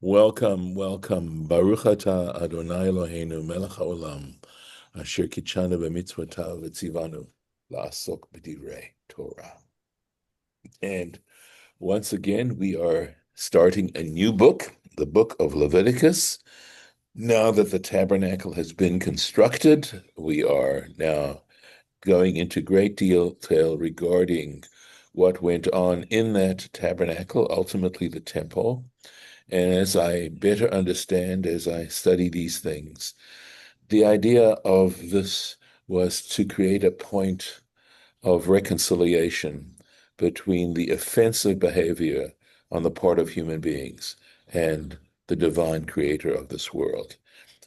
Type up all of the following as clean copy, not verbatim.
Welcome, welcome. Baruch atah Adonai Eloheinu melech haolam, asher kitshanu b'mitzvotav v'tzivanu la'asok b'divrei Torah. And once again, we are starting a new book, the book of Leviticus. Now that the tabernacle has been constructed, we are now going into great detail regarding what went on in that tabernacle, ultimately the temple. And as I better understand, as I study these things, the idea of this was to create a point of reconciliation between the offensive behavior on the part of human beings and the divine creator of this world.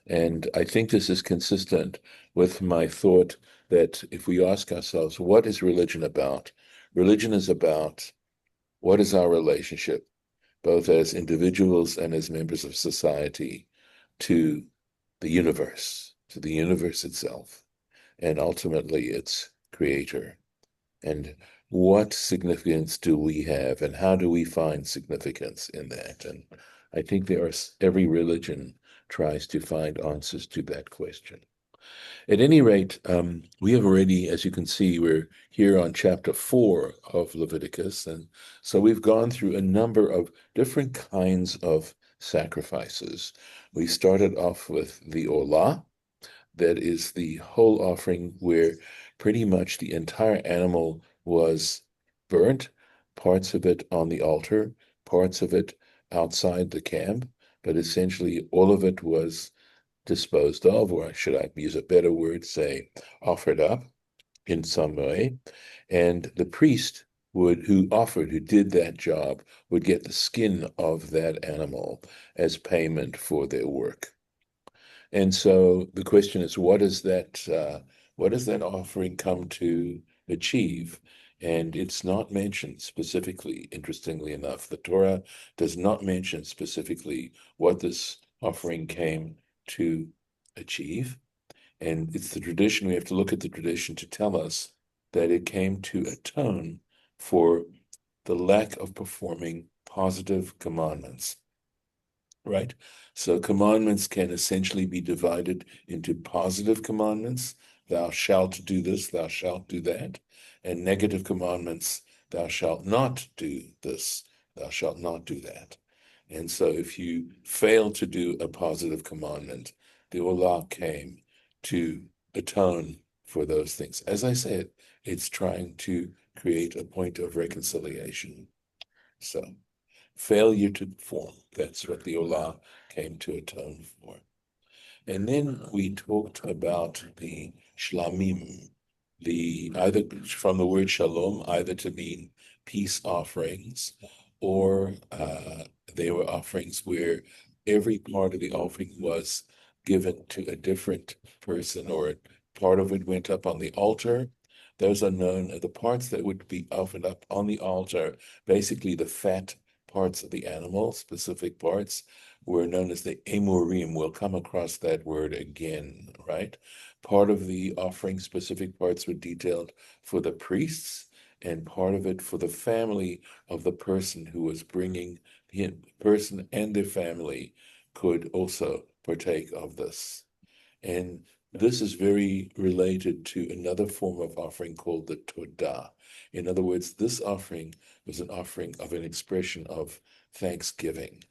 And I think this is consistent with my thought that if we ask ourselves, what is religion about? Religion is about what is our relationship, both as individuals and as members of society, to the universe itself, and ultimately its creator. And what significance do we have, and how do we find significance in that? And I think every religion tries to find answers to that question. At any rate, we have already, as you can see, we're here on chapter 4 of Leviticus. And so we've gone through a number of different kinds of sacrifices. We started off with the olah, that is the whole offering where pretty much the entire animal was burnt, parts of it on the altar, parts of it outside the camp, but essentially all of it was disposed of, or should I use a better word, say, offered up in some way. And the priest who did that job, would get the skin of that animal as payment for their work. And so the question is, what does that offering come to achieve? And it's not mentioned specifically, interestingly enough. The Torah does not mention specifically what this offering came to achieve. And it's the tradition, we have to look at the tradition to tell us that it came to atone for the lack of performing positive commandments, right? So commandments can essentially be divided into positive commandments, thou shalt do this, thou shalt do that, and negative commandments, thou shalt not do this, thou shalt not do that. And so if you fail to do a positive commandment, the Olah came to atone for those things. As I said, it's trying to create a point of reconciliation. So failure to perform, that's what the Olah came to atone for. And then we talked about the shlamim, either from the word shalom, either to mean peace offerings, or they were offerings where every part of the offering was given to a different person, or part of it went up on the altar. Those are known as the parts that would be offered up on the altar, basically the fat parts of the animal, specific parts, were known as the emurim. We'll come across that word again, right? Part of the offering, specific parts were detailed for the priests, and part of it for the family of the person who was bringing the person, and their family could also partake of this. And this is very related to another form of offering called the Todah. In other words, this offering was an offering of an expression of thanksgiving,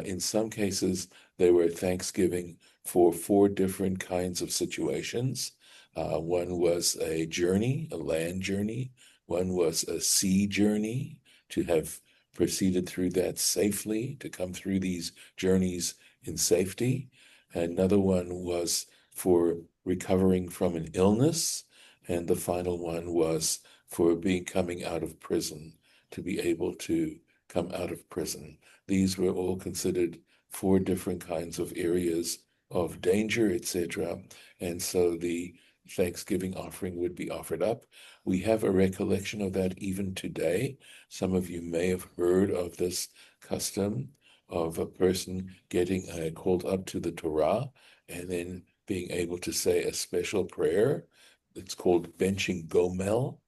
in some cases, they were thanksgiving for 4 different kinds of situations. One was a journey, a land journey. One was a sea journey, to have proceeded through that safely, to come through these journeys in safety. Another one was for recovering from an illness. And the final one was for coming out of prison, to be able to come out of prison. These were all considered 4 different kinds of areas of danger, etc. And so the Thanksgiving offering would be offered up. We have a recollection of that even today. Some of you may have heard of this custom of a person getting called up to the Torah and then being able to say a special prayer. It's called benching gomel.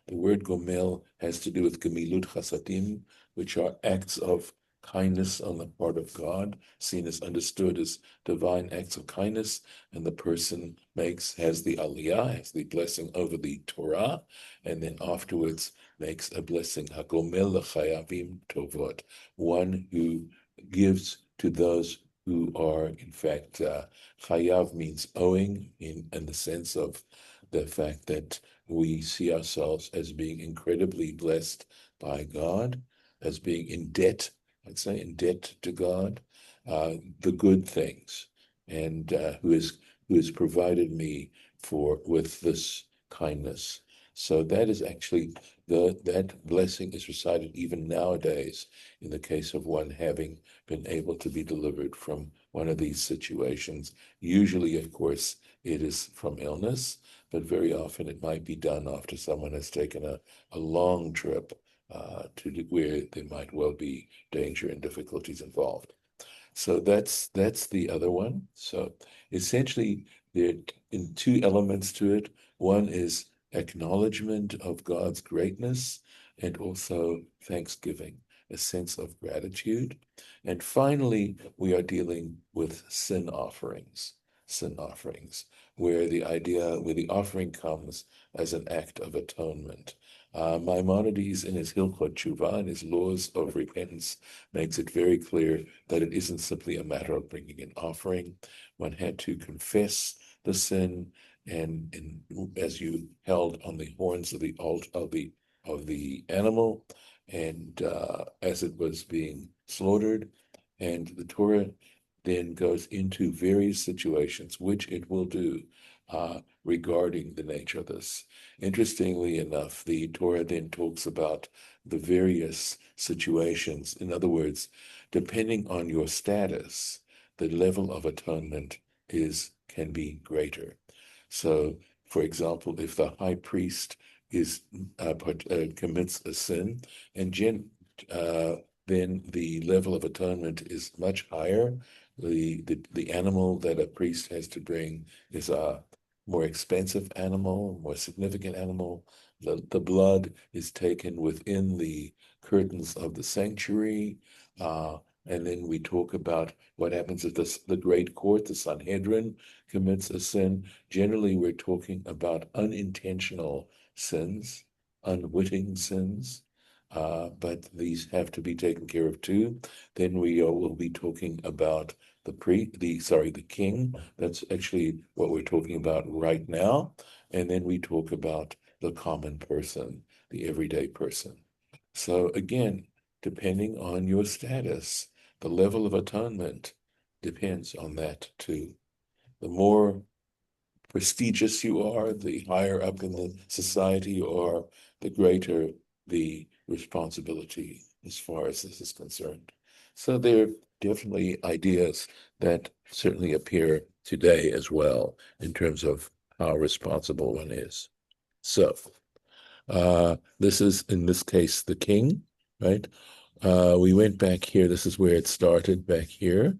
The word gomel has to do with gemilut chasadim, which are acts of kindness on the part of God, seen as understood as divine acts of kindness, and the person has the aliyah, has the blessing over the Torah, and then afterwards makes a blessing, hagomel l'chayavim tovot, one who gives to those who are, in fact, chayav means owing in the sense of the fact that we see ourselves as being incredibly blessed by God, as being in debt, I'd say in debt to God, the good things, and who has provided me with this kindness. So that is actually that blessing is recited even nowadays in the case of one having been able to be delivered from one of these situations. Usually, of course, it is from illness, but very often it might be done after someone has taken a long trip to where there might well be danger and difficulties involved. So that's the other one. So essentially, there are two elements to it. One is acknowledgement of God's greatness and also thanksgiving, a sense of gratitude. And finally, we are dealing with sin offerings, where the offering comes as an act of atonement. Maimonides, in his Hilchot Tshuva, in his laws of repentance, makes it very clear that it isn't simply a matter of bringing an offering. One had to confess the sin, and as you held on the horns of the of the animal, and as it was being slaughtered, and the Torah then goes into various situations, which it will do regarding the nature of this. Interestingly enough, the Torah then talks about the various situations. In other words, depending on your status, the level of atonement can be greater. So, for example, if the high priest commits a sin, and then the level of atonement is much higher. The animal that a priest has to bring is a more expensive animal, more significant animal. The blood is taken within the curtains of the sanctuary. And then we talk about what happens if the great court, the Sanhedrin, commits a sin. Generally, we're talking about unintentional sins, unwitting sins, but these have to be taken care of too. Then we will be talking about the king. That's actually what we're talking about right now. And then we talk about the common person, the everyday person. So again, depending on your status, the level of atonement depends on that too. The more prestigious you are, the higher up in the society you are, the greater the responsibility as far as this is concerned. So there are definitely ideas that certainly appear today as well in terms of how responsible one is. So this is, in this case, the king, right? We went back here. This is where it started, back here.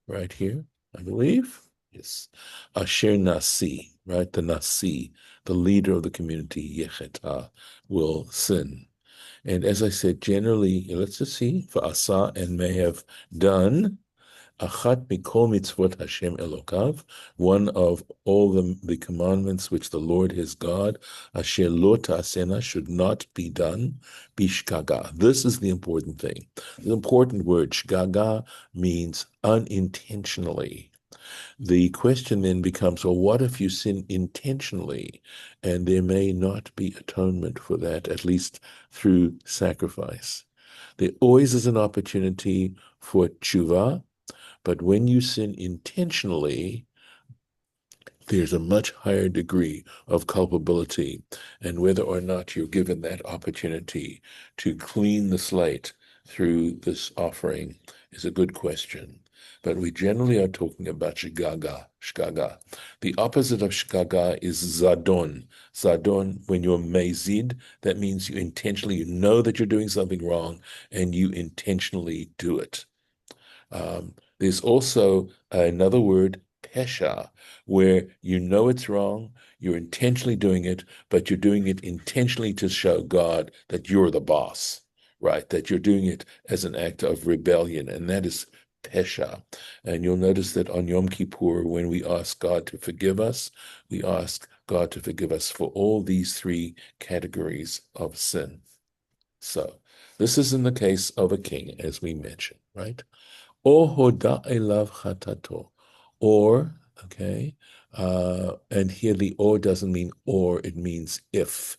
Right here, I believe. Yes. Asher Nasi, right? The Nasi, the leader of the community, Yecheta, will sin. And as I said, generally, let's just see, for Asa and may have done, Achat mikol mitzvot Hashem Elokav, one of all the commandments which the Lord his God, Asher lo ta'asena, should not be done, bishgaga. This is the important thing. The important word, shgaga, means unintentionally. The question then becomes, well, what if you sin intentionally? And there may not be atonement for that, at least through sacrifice. There always is an opportunity for tshuva, but when you sin intentionally, there's a much higher degree of culpability. And whether or not you're given that opportunity to clean the slate through this offering is a good question. But we generally are talking about shgaga. The opposite of shgaga is zadon. Zadon, when you're mezid, that means you know that you're doing something wrong, and you intentionally do it. There's also another word, pesha, where you know it's wrong, you're intentionally doing it, but you're doing it intentionally to show God that you're the boss, right? That you're doing it as an act of rebellion, and that is pesha. And you'll notice that on Yom Kippur, when we ask God to forgive us, we ask God to forgive us for all these three categories of sin. So this is in the case of a king, as we mentioned, right? O hoda elav chatato, or, okay, and here the or doesn't mean or, it means if.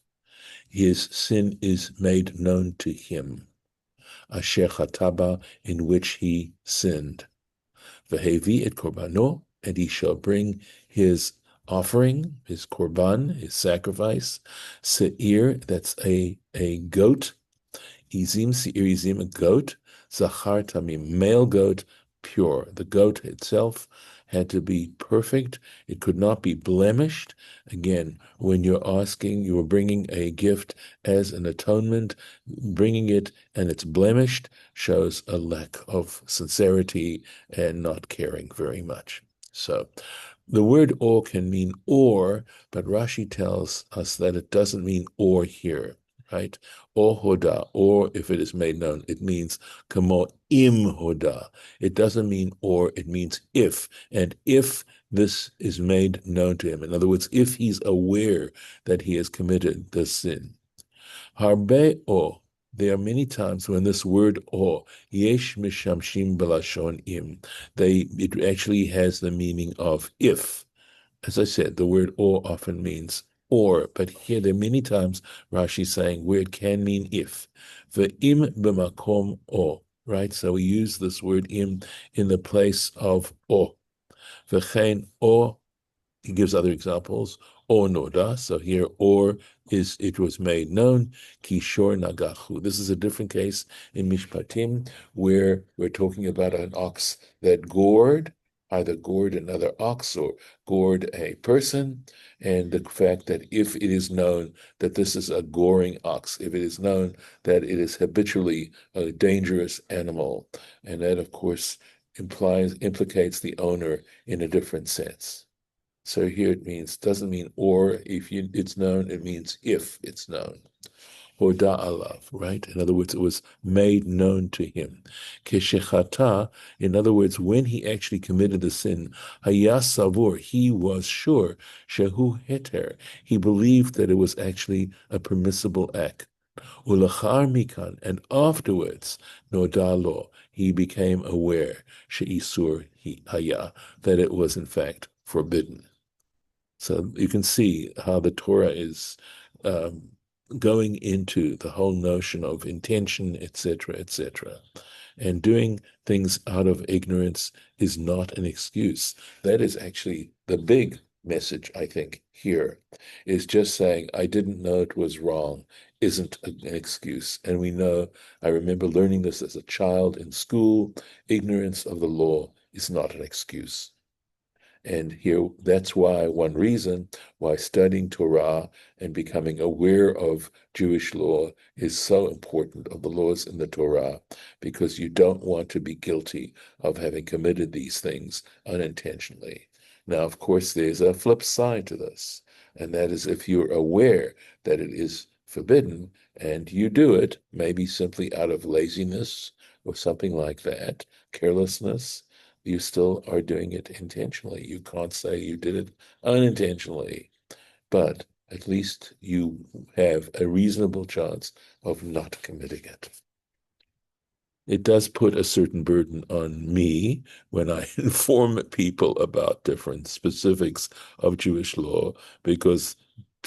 His sin is made known to him, asher chataba, in which he sinned. Vehevi et korbano, and he shall bring his offering, his korban, his sacrifice, seir, that's a goat, izim, seir izim, a goat, zachar tamim, male goat, pure. The goat itself had to be perfect. It could not be blemished. Again, when you're asking, you're bringing a gift as an atonement, bringing it and it's blemished shows a lack of sincerity and not caring very much. So the word or can mean or, but Rashi tells us that it doesn't mean or here, right? Or hoda, or if it is made known, it means kamo im hoda. It doesn't mean or, it means if. And if this is made known to him, in other words, if he's aware that he has committed the sin. Harbe o, there are many times when this word or, yesh mishamshim belashon im, it actually has the meaning of if. As I said, the word or often means or, but here there are many times Rashi saying where it can mean if. Ve'im b'makom or, right? So we use this word im in the place of or. V'chein or, he gives other examples, or noda, so here or is it was made known, kishor nagachu. This is a different case in Mishpatim, where we're talking about an ox that gored, either gored another ox or gored a person, and the fact that if it is known that this is a goring ox, if it is known that it is habitually a dangerous animal, and that of course implicates the owner in a different sense. So here it means, doesn't mean or, if it's known, it means if it's known. Hoda alav, right? In other words, it was made known to him. Keshechata, in other words, when he actually committed the sin, hayas savur, he was sure, shehu heter, he believed that it was actually a permissible act. Ulachar mikan, and afterwards, nodalo, he became aware, sheisur haya, that it was in fact forbidden. So you can see how the Torah is going into the whole notion of intention, etc., etc. And doing things out of ignorance is not an excuse. That is actually the big message, I think, here, is just saying, I didn't know it was wrong, isn't an excuse. And we know, I remember learning this as a child in school, ignorance of the law is not an excuse. And here, that's why one reason why studying Torah and becoming aware of Jewish law is so important, of the laws in the Torah, because you don't want to be guilty of having committed these things unintentionally. Now, of course, there's a flip side to this, and that is if you're aware that it is forbidden and you do it, maybe simply out of laziness or something like that, carelessness, you still are doing it intentionally. You can't say you did it unintentionally, but at least you have a reasonable chance of not committing it. It does put a certain burden on me when I inform people about different specifics of Jewish law, because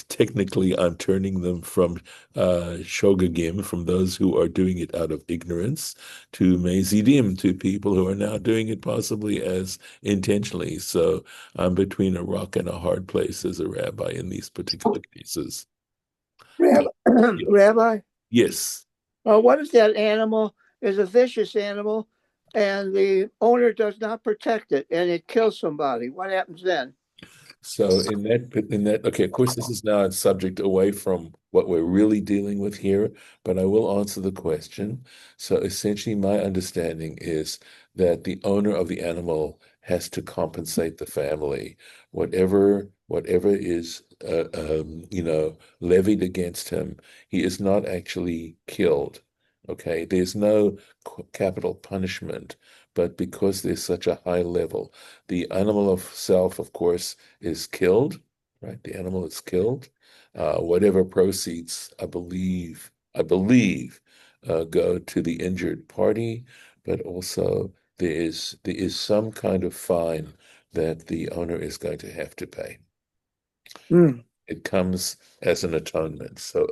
technically I'm turning them from shogegim, from those who are doing it out of ignorance, to mezidim, to people who are now doing it possibly as intentionally. So I'm between a rock and a hard place as a rabbi in these particular cases. Rabbi, Rabbi, Yes. what if that animal is a vicious animal and the owner does not protect it and it kills somebody? What happens then? So okay, of course, this is now a subject away from what we're really dealing with here, but I will answer the question. So essentially, my understanding is that the owner of the animal has to compensate the family, whatever is levied against him. He is not actually killed. Okay, there's no capital punishment, but because there's such a high level, the animal of self, of course, is killed, right? The animal is killed. Whatever proceeds, I believe, go to the injured party, but also there is some kind of fine that the owner is going to have to pay. Mm. It comes as an atonement. So,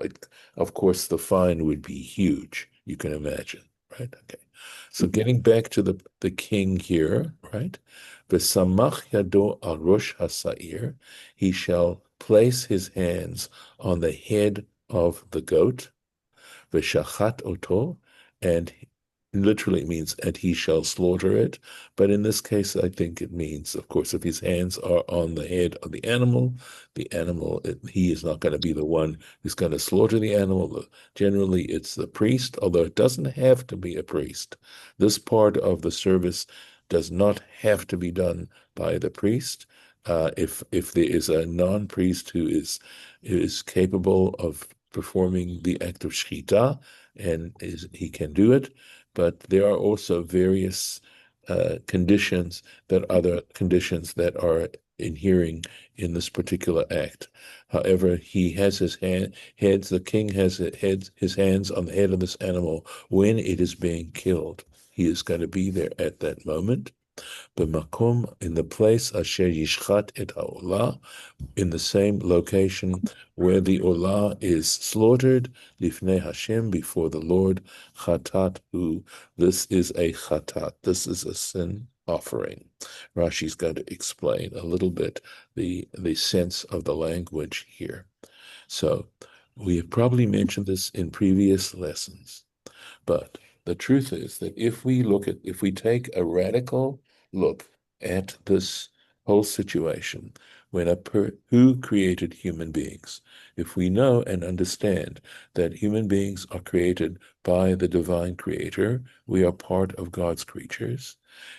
of course, the fine would be huge. You can imagine, right? Okay. So, getting back to the king here, right? V'samach yado al rosh hasa'ir, he shall place his hands on the head of the goat, v'shachat oto, and literally means, and he shall slaughter it. But in this case, I think it means, of course, if his hands are on the head of the animal, he is not going to be the one who's going to slaughter the animal. Generally, it's the priest, although it doesn't have to be a priest. This part of the service does not have to be done by the priest. If there is a non-priest who is capable of performing the act of shechita, and he can do it, but there are also various other conditions that are inhering in this particular act. However, he has the king has his hands on the head of this animal when it is being killed. He is going to be there at that moment. B'makom, in the place asher yishchat et ha'olah, in the same location where the olah is slaughtered, lifnei Hashem, before the Lord, chatat hu, this is a chatat, this is a sin offering. Rashi's going to explain a little bit the sense of the language here. So we have probably mentioned this in previous lessons, but the truth is that if we take a radical look at this whole situation, who created human beings, if we know and understand that human beings are created by the divine creator, we are part of God's creatures,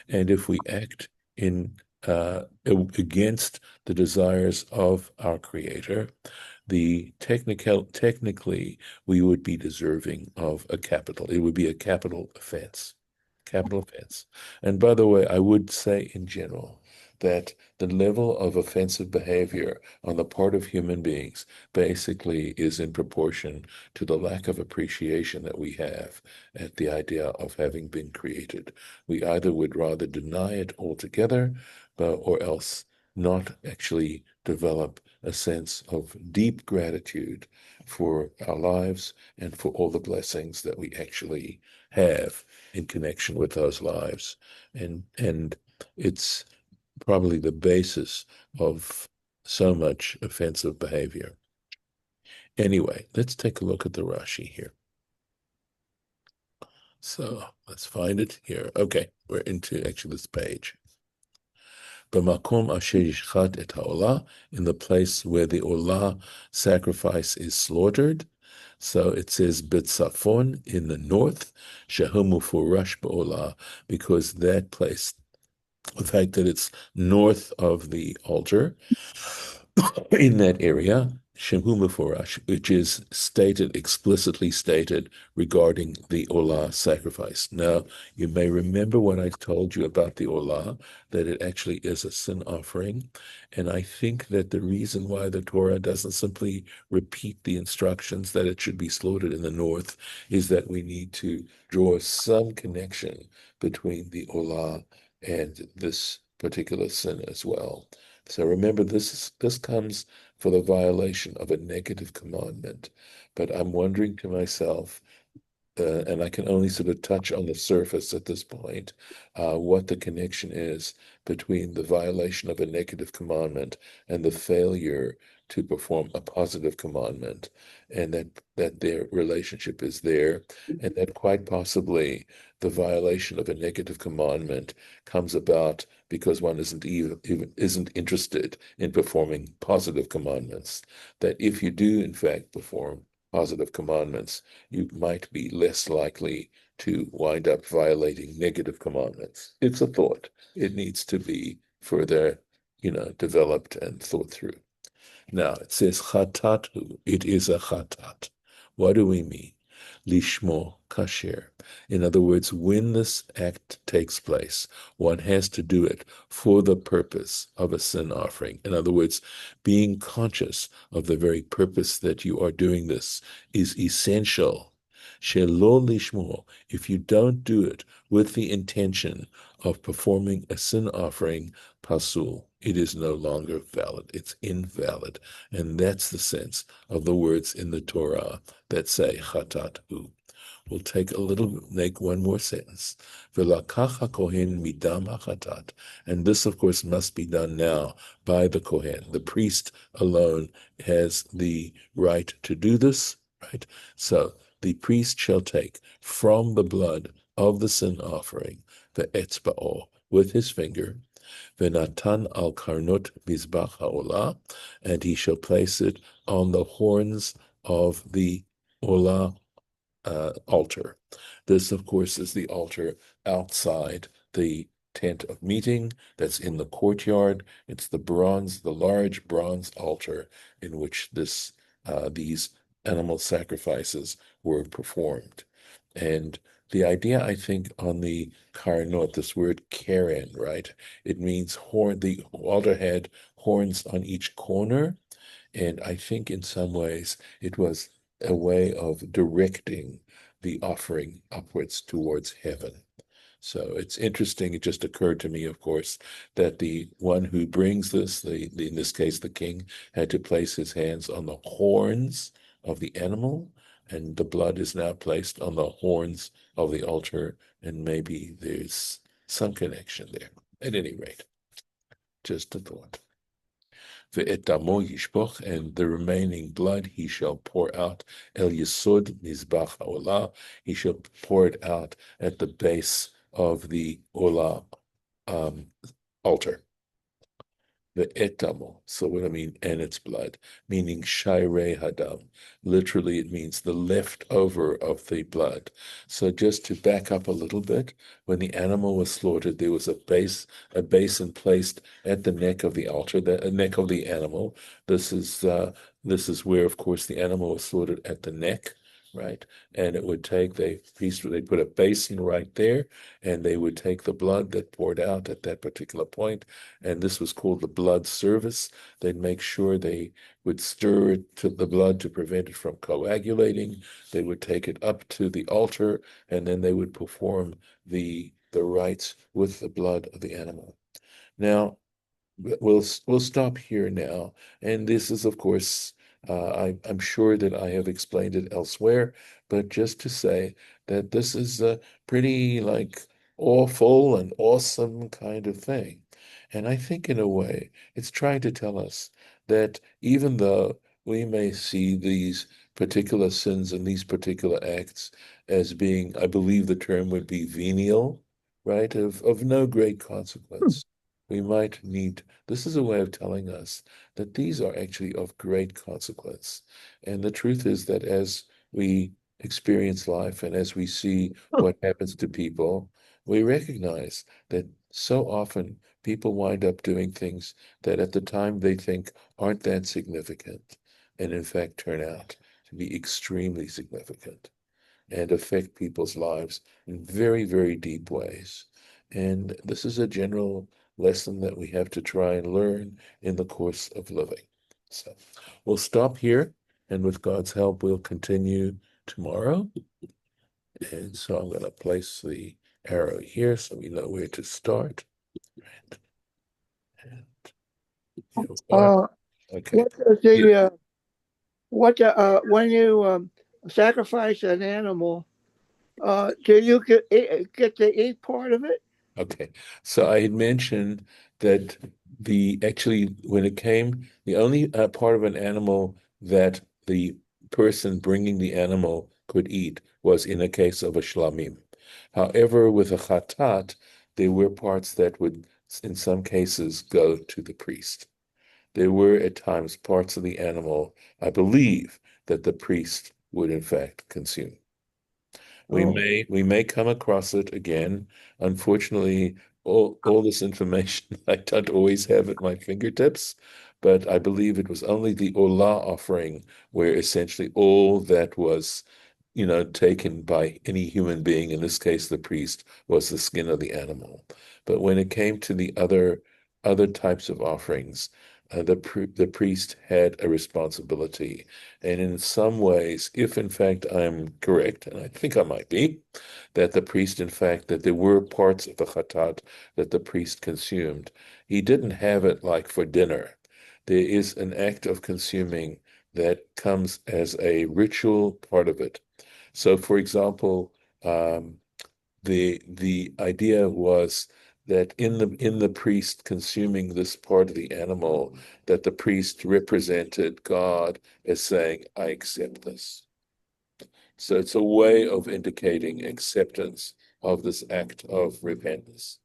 and if we act in against the desires of our creator, technically we would be deserving of a capital. It would be a capital offense. Capital offense. And by the way, I would say in general that the level of offensive behavior on the part of human beings basically is in proportion to the lack of appreciation that we have at the idea of having been created. We either would rather deny it altogether, or else not actually develop a sense of deep gratitude for our lives and for all the blessings that we actually have in connection with those lives. And it's probably the basis of so much offensive behavior. Anyway, let's take a look at the Rashi here. So let's find it here. Okay, we're into actually this page. B'makom asher yishchat et ha'olah, in the place where the olah sacrifice is slaughtered. So it says B'tzafon, in the north, shehu mufurash b'olah, because that place, the fact that it's north of the altar, in that area, Shemhu Meforash, which is explicitly stated regarding the Olah sacrifice. Now, you may remember what I told you about the Olah, that it actually is a sin offering. And I think that the reason why the Torah doesn't simply repeat the instructions that it should be slaughtered in the north is that we need to draw some connection between the Olah and this particular sin as well. So remember, this comes for the violation of a negative commandment. But I'm wondering to myself, and I can only sort of touch on the surface at this point, what the connection is between the violation of a negative commandment and the failure to perform a positive commandment, and that their relationship is there, and that quite possibly the violation of a negative commandment comes about because one isn't interested in performing positive commandments. That if you do in fact perform positive commandments, you might be less likely to wind up violating negative commandments. It's a thought. It needs to be further, developed and thought through. Now it says chatatu. It is a chatat. What do we mean? lishmo kasher. In other words, when this act takes place, one has to do it for the purpose of a sin offering. In other words, being conscious of the very purpose that you are doing this is essential. Shelo lishmo, if you don't do it with the intention of performing a sin offering, pasul, it is no longer valid. It's invalid. And that's the sense of the words in the Torah that say chatat hu. We'll make one more sentence. V'lakach hakohen midam hachatat. And this, of course, must be done now by the Kohen. The priest alone has the right to do this, right? So the priest shall take from the blood of the sin offering the etzba'o with his finger, v'natan al karnot mizbach ha'olah, and he shall place it on the horns of the olah altar. This, of course, is the altar outside the tent of meeting that's in the courtyard. It's the large bronze altar in which these animal sacrifices were performed. And the idea, I think, on the karnot, this word karen, right? It means horn. The altar had horns on each corner, and I think in some ways it was a way of directing the offering upwards towards heaven. So it's interesting. It just occurred to me, of course, that the one who brings this, in this case, the king, had to place his hands on the horns of the animal, and the blood is now placed on the horns of the altar, and maybe there's some connection there. At any rate, just a thought. Ve'et damo yishpoch, and the remaining blood he shall pour out el yesod mizbach haolah. He shall pour it out at the base of the olah altar. The etamo, so what I mean, and its blood, meaning shairei hadam. Literally, it means the leftover of the blood. So just to back up a little bit, when the animal was slaughtered, there was a basin placed at the neck of the altar, the neck of the animal. This is where, of course, the animal was slaughtered at the neck, right? And it would take they put a basin right there, and they would take the blood that poured out at that particular point, and this was called the blood service. They'd make sure they would stir it to the blood to prevent it from coagulating. They would take it up to the altar, and then they would perform the rites with the blood of the animal. Now, we'll stop here now, and this is, of course, I'm sure that I have explained it elsewhere, but just to say that this is a pretty awful and awesome kind of thing. And I think in a way, it's trying to tell us that even though we may see these particular sins and these particular acts as being, I believe the term would be venial, right, of no great consequence, we might need, this is a way of telling us that these are actually of great consequence. And the truth is that as we experience life and as we see what happens to people, we recognize that so often people wind up doing things that at the time they think aren't that significant, and in fact turn out to be extremely significant and affect people's lives in very, very deep ways. And this is a general lesson that we have to try and learn in the course of living. So we'll stop here, and with God's help, we'll continue tomorrow. And so I'm going to place the arrow here so we know where to start. And here we are. Okay. When you sacrifice an animal, do you get to eat part of it? Okay, so I had mentioned that when it came, the only part of an animal that the person bringing the animal could eat was in a case of a shlamim. However, with a chatat, there were parts that would, in some cases, go to the priest. There were at times parts of the animal, I believe, that the priest would in fact consume. We may come across it again. Unfortunately, all this information I don't always have at my fingertips, but I believe it was only the Olah offering where essentially all that was taken by any human being. In this case, the priest was the skin of the animal. But when it came to the other types of offerings, the priest had a responsibility. And in some ways, if in fact I'm correct, and I think I might be, that the priest, in fact, that there were parts of the chatat that the priest consumed, he didn't have it like for dinner. There is an act of consuming that comes as a ritual part of it. So, for example, the idea was that in the priest consuming this part of the animal, that the priest represented God as saying, "I accept this." So it's a way of indicating acceptance of this act of repentance.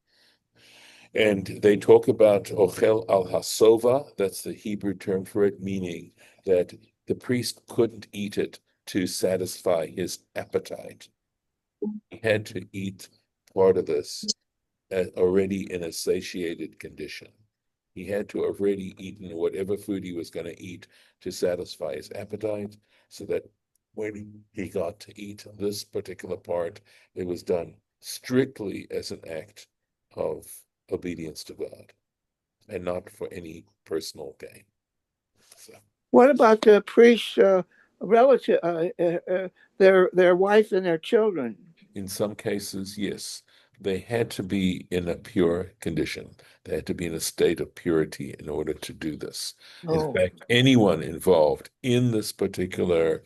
And they talk about ochel al hasova, that's the Hebrew term for it, meaning that the priest couldn't eat it to satisfy his appetite. He had to eat part of this already in a satiated condition. He had to already eaten whatever food he was going to eat to satisfy his appetite, so that when he got to eat this particular part, it was done strictly as an act of obedience to God and not for any personal gain. So, What about the priest's relative, their wife and their children? in some cases, yes, they had to be in a pure condition. They had to be in a state of purity in order to do this. In Oh, fact, anyone involved in this particular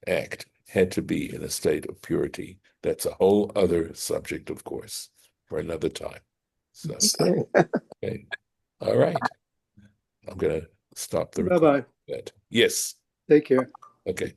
act had to be in a state of purity. That's a whole other subject, of course, for another time. So, okay. okay. All right. I'm going to stop the Bye bye. recording. Yes. Take care. Okay.